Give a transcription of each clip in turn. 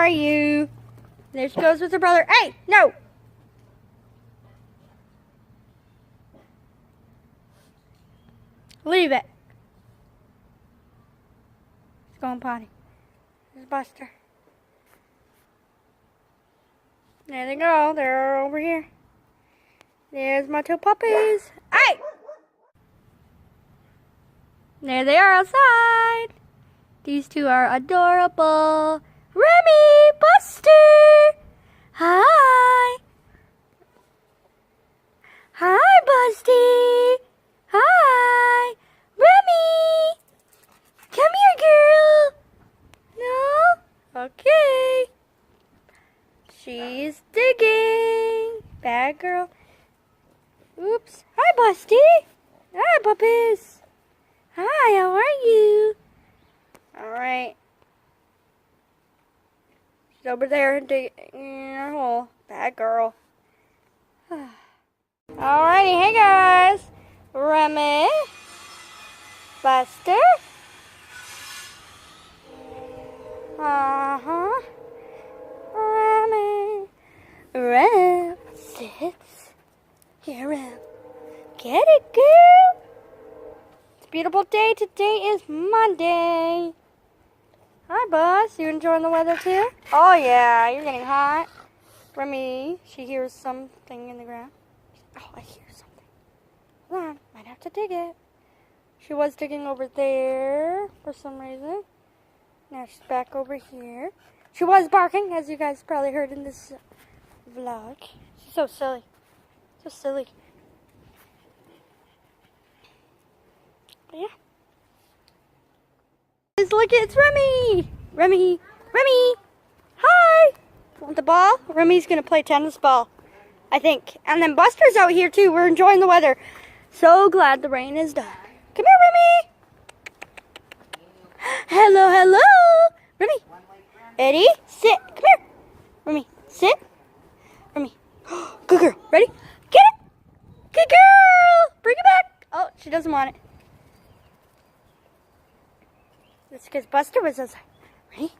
are you? There she goes with her brother. Hey, no! Leave it. He's going potty. There's Buster. There they go. They're over here. There's my two puppies. Hey! There they are outside. These two are adorable. Remi, Buster. Hi. Hi, Busty. Hi. Remi. Come here, girl. No? Okay. She's digging. Bad girl. Oops. Hi, Busty. Hi, puppies. Hi, how are you? Alright. She's over there digging in her hole. Bad girl. Alrighty, hey guys. Remi. Buster. Remi. Rem. Sits. Here, Rem. Get it, girl. It's a beautiful day. Today is Monday. Hi, Buzz. You enjoying the weather too? Oh, yeah. You're getting hot. Remi, she hears something in the ground. Oh, I hear something. Hold on. Might have to dig it. She was digging over there for some reason. Now she's back over here. She was barking, as you guys probably heard in this vlog. She's so silly. So silly. But yeah. Look, it's Remi! Remi! Remi! Hi! Want the ball? Remi's gonna play tennis ball, I think. And then Buster's out here too. We're enjoying the weather. So glad the rain is done. Come here, Remi! Hello, hello! Remi! Eddie, sit. Come here. Remi, sit. Remi. Good girl. Ready? Get it! Good girl! Bring it back! Oh, she doesn't want it. That's because Buster was outside. Ready?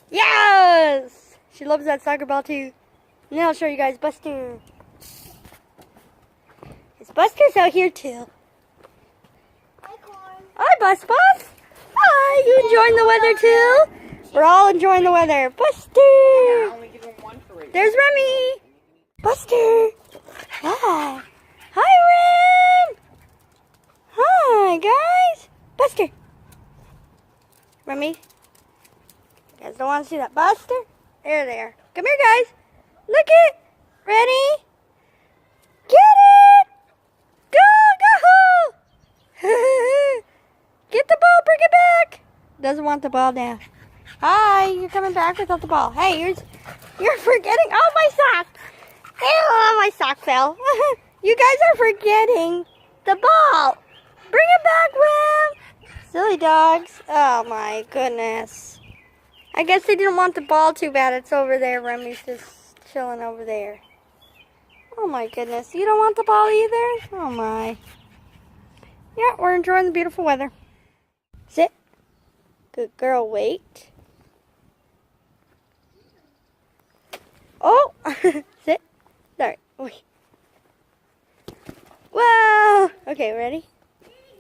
Yes! She loves that soccer ball too. Now I'll show you guys Buster. His Buster's out here too. Hi, Corn. Hi, Bus. Hi, you enjoying the weather too? We're all enjoying the weather. Buster! There's Remi. Buster! Hi. Hi, Rem! Hi, guys. Buster! Remi, you guys don't want to see that. Buster? There they are. Come here, guys. Look it. Ready? Get it. Go, go. Get the ball. Bring it back. Doesn't want the ball now. Hi, you're coming back without the ball. Hey, you're forgetting. Oh, my sock. Oh, my sock fell. You guys are forgetting the ball. Bring it back, Rem. Silly dogs. Oh my goodness. I guess they didn't want the ball too bad. It's over there. Remi's just chilling over there. Oh my goodness. You don't want the ball either? Oh my. Yeah, we're enjoying the beautiful weather. Sit. Good girl. Wait. Oh. Sit. Sorry. Wait. Whoa. Okay, ready?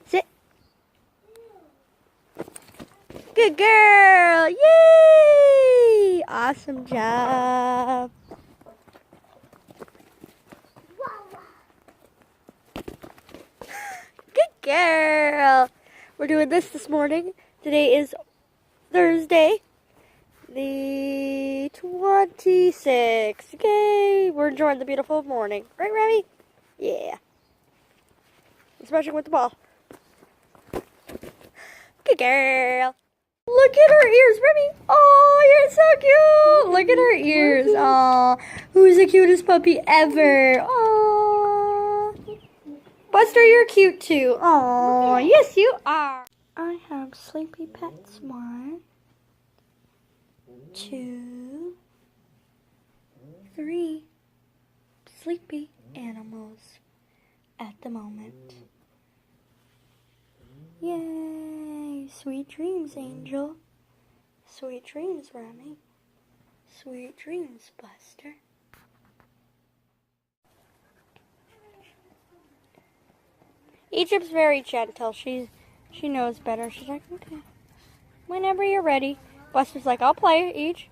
Sit. Good girl! Yay! Awesome job. Good girl. We're doing this morning. Today is Thursday, the 26th. Okay, we're enjoying the beautiful morning. Right, Remi? Yeah. Especially with the ball. Good girl. Look at her ears, Remi. Oh, you're so cute. Look at her ears. Oh, who's the cutest puppy ever? Oh, Buster, you're cute too. Oh, yes, you are. I have sleepy pets. 1, 2, 3 sleepy animals at the moment. Yay! Sweet dreams, Angel. Sweet dreams, Remy. Sweet dreams, Buster. Egypt's very gentle. She knows better. She's like, okay. Whenever you're ready. Buster's like, I'll play, Egypt.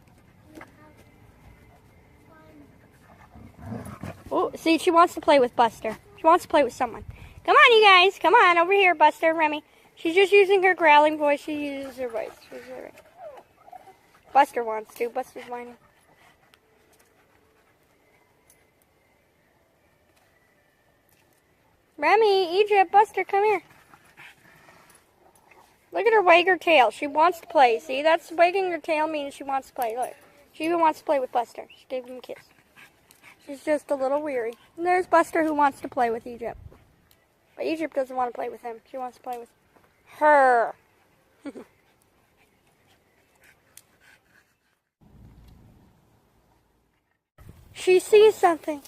Oh, see, she wants to play with Buster. She wants to play with someone. Come on, you guys. Come on, over here, Buster and Remy. She's just using her growling voice. She uses her voice. Buster wants to. Buster's whining. Remy, Egypt, Buster, come here. Look at her wag her tail. She wants to play. See, that's wagging her tail means she wants to play. Look, she even wants to play with Buster. She gave him a kiss. She's just a little weary. And there's Buster who wants to play with Egypt. But Egypt doesn't want to play with him. She wants to play with her. She sees something.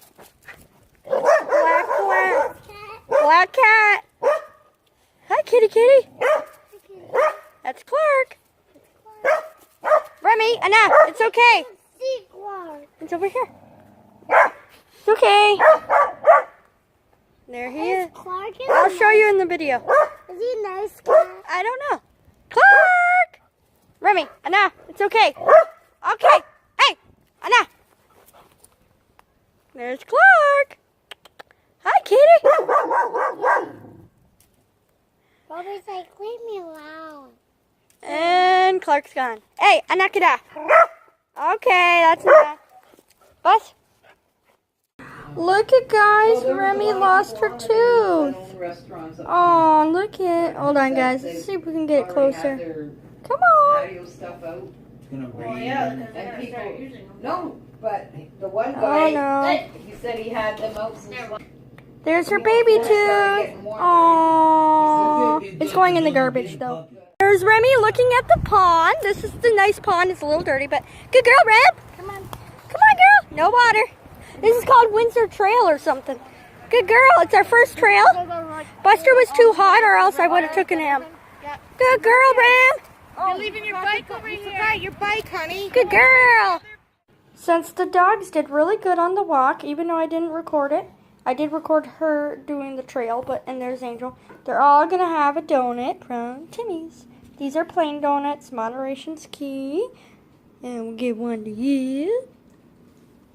Black cat. Hi, kitty. That's Clark. Remy, enough. It's okay. It's over here. It's okay. There he is. I'll show you in the video. Is he a nice cat? I don't know. Clark! Remy, enough. It's okay. Okay. Hey, enough. There's Clark. Hi, kitty. Bobby's like, leave me alone. And Clark's gone. Hey, knock it off. Okay, that's enough. Bus. Look at guys, Remy lost her tooth. Oh, look at. Hold on, guys. Let's see if we can get it closer. Come on. No, but the one guy, no. he said he had them out since. There's her baby tooth. Oh, it's going in the garbage though. There's Remy looking at the pond. This is the nice pond. It's a little dirty, but good girl, Rem. Come on, girl. No water. This is called Windsor Trail or something. Good girl. It's our first trail. Buster was too hot, or else I would have taken him. Good girl, Rem. You're leaving your bike over here. Your bike, honey. Good girl. Since the dogs did really good on the walk, even though I didn't record it, I did record her doing the trail, and there's Angel. They're all going to have a donut from Timmy's. These are plain donuts. Moderation's key. And we'll give one to you.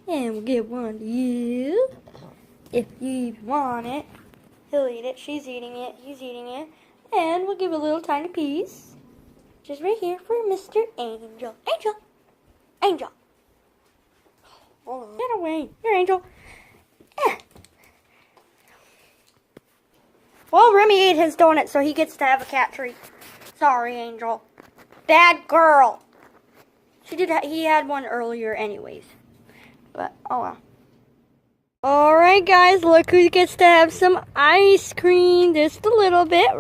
And we'll give one to you. If you even want it. He'll eat it. She's eating it. He's eating it. And we'll give a little tiny piece. Just right here for Mr. Angel. Angel. Hold on. Get away. Here, Angel. Well, Remy ate his donut, so he gets to have a cat treat. Sorry, Angel. Bad girl. He had one earlier anyways. But, oh well. Alright, guys. Look who gets to have some ice cream. Just a little bit.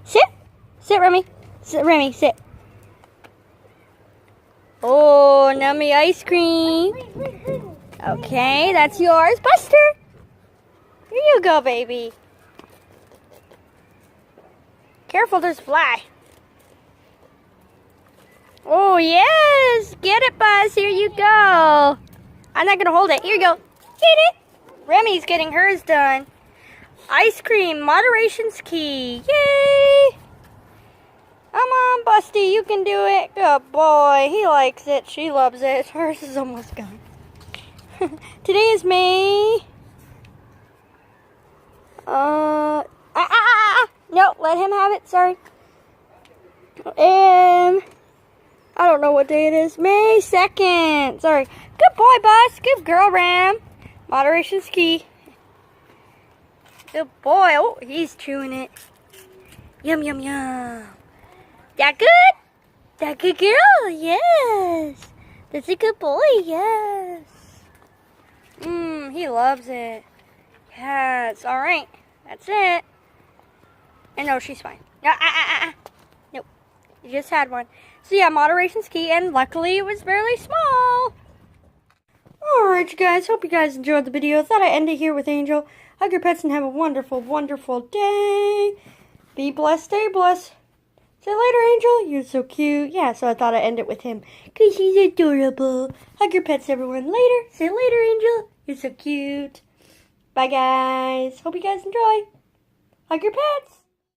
Sit. Sit, Remy. Sit, Remy. Sit. Oh, nummy ice cream. Okay, that's yours. Buster. Here you go, baby. Careful, there's a fly. Oh, yes. Get it, Buzz. Here you go. I'm not going to hold it. Here you go. Get it. Remy's getting hers done. Ice cream. Moderation's key. Yay. Come on, Busty. You can do it. Good boy. He likes it. She loves it. Hers is almost gone. Today is May. No, let him have it. Sorry. And I don't know what day it is. May 2nd. Sorry. Good boy, Bus. Good girl, Ram. Moderation's key. Good boy. Oh, he's chewing it. Yum, yum, yum. That good? That good girl? Yes. That's a good boy. Yes. He loves it. Yes. All right. That's it. And no, she's fine. Nope. You just had one. So yeah, moderation's key, and luckily it was fairly small. Alright, you guys. Hope you guys enjoyed the video. Thought I'd end it here with Angel. Hug your pets and have a wonderful, wonderful day. Be blessed, stay blessed. Say later, Angel. You're so cute. Yeah, so I thought I'd end it with him. Because he's adorable. Hug your pets, everyone. Later. Say later, Angel. You're so cute. Bye, guys. Hope you guys enjoy. Hug your pets.